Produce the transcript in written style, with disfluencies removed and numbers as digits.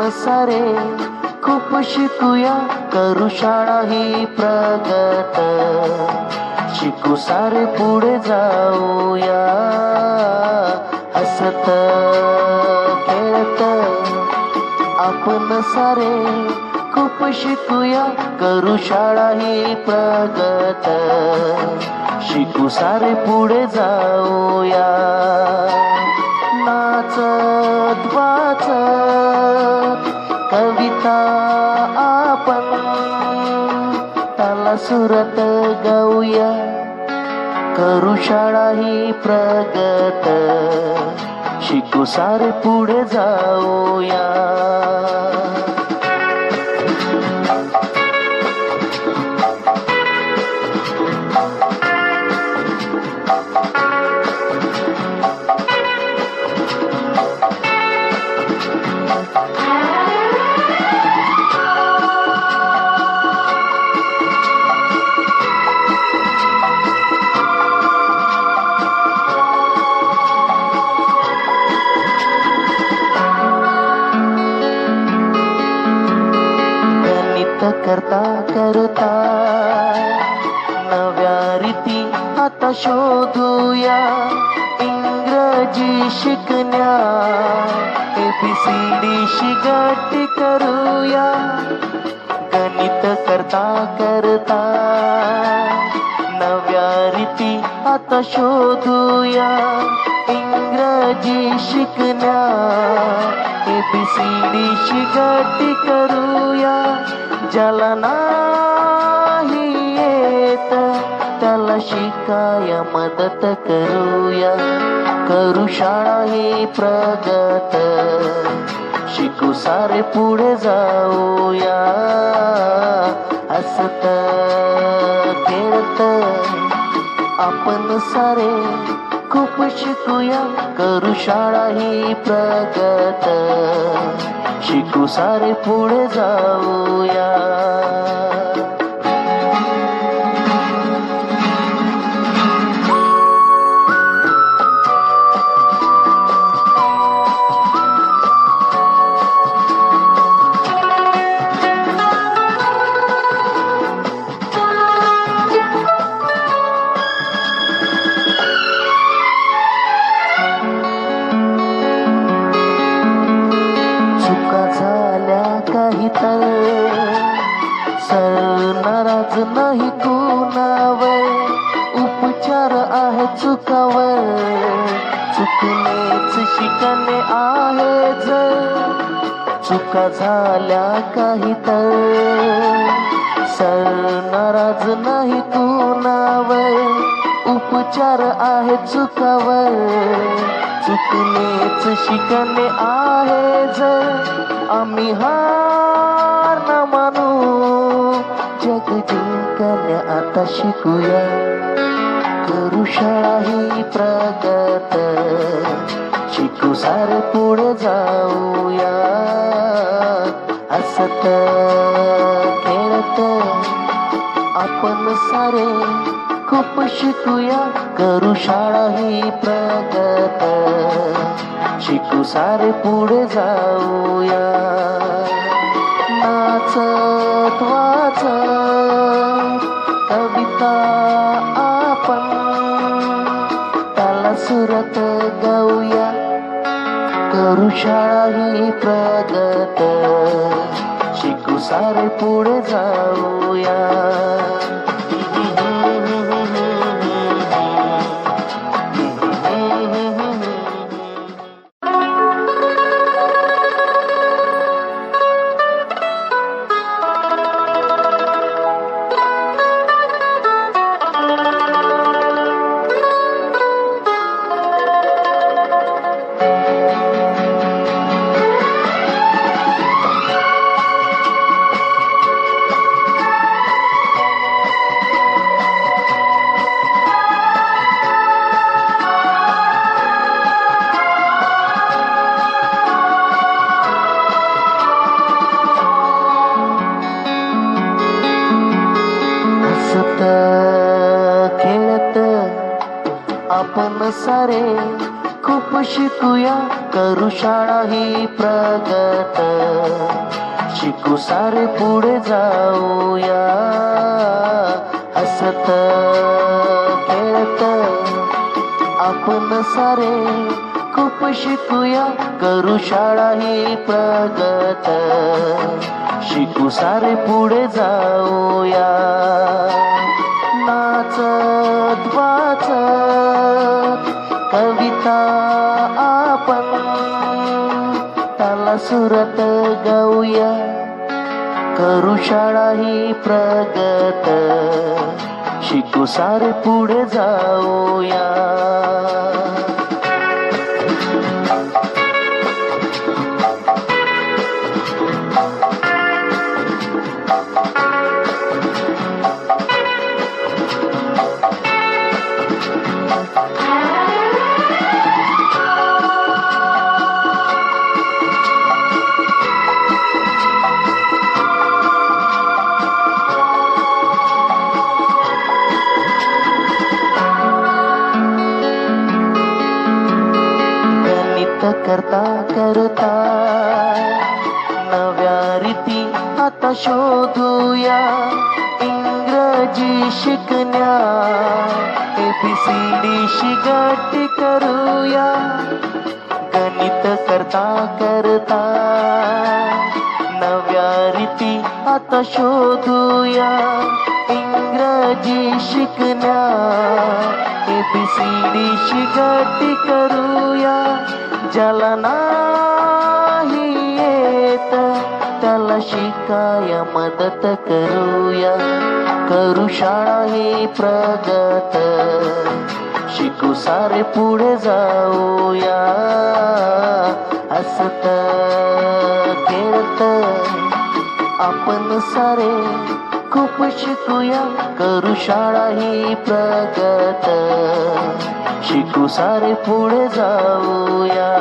आपण सारे खूप शिकूया, करू शाळा ही प्रगत, शिकू सारे पुढे जाऊया, हसत खेळत आपण सारे खूप शिकूया, करू शाळा ही प्रगत, शिकू सारे पुढे जाऊया, नाचत वाचत कविता आपण ताला सुरत गाऊया, करू शाळा ही प्रगत, शिकू सारे पुढे जाऊया. करता करता नव्या रीती आता शोधूया, इंग्रजी शिकण्या ABCD शिगटी करूया, गणित करता करता नव्या रीती आता शोधूया, इंग्रजी शिकण्या ABCD शिगटी करूया, ज्याला नाही येत त्याला शिकाया मदत करूया, करू शाळा ही प्रगत, शिकू सारे पुढे जाऊया, हसत खेळत आपण सारे खूप शिकूया, करू शाळा ही प्रगत, शिकू सारे पुढे जाऊया. नाराज नाही कुणावर, उपचार आहे चुकावर, चुकणेच शिकणे आहे जर, चुका झाल्या काही तर नाराज नाही कुणावर, उपचार आहे चुकावर, चुकणेच शिकणे आहे जर, आम्ही हार न मानू, जग जिंकण्या आता शिकूया, करू शाळा ही प्रगत, शिकू सारे पुढे जाऊया, हसत खेळत आपण सारे खूप शिकूया, करू शाळा ही प्रगत, शिकू सारे पुढे जाऊया, नाचत वाचत कविता आपण ताला सुरत गाऊया, करू शाळा ही प्रगत, शिकू सारे पुढे जाऊया. आपण सारे खूप शिकूया, करू शाळा ही प्रगत. शिकू सारे पुढे जाऊया, हसत खेळत आपण सारे. खूप शिकूया, करू शाळा ही प्रगत. शिकू सारे पुढे जाऊया, नाचत वाचत कविता आपण ताला सुरत गाऊया. करू शाळा ही प्रगत, शिकू सारे पुढे जाऊया. करता करता नव्या रीती आता शोधूया. इंग्रजी शिकण्या ABCD शिगटी करूया. गणित करता करता नव्या रीती आता शोधूया. इंग्रजी शिकण्या ABCD शिगटी करूया. ज्याला नाही येत त्याला शिकाया मदत करूया. करू शाळा ही प्रगत, शिकू सारे पुढे जाऊया. हसत खेळत आपण सारे खूप शिकूया. करू शाळा ही प्रगत, शिकू सारे पुढे जाऊया.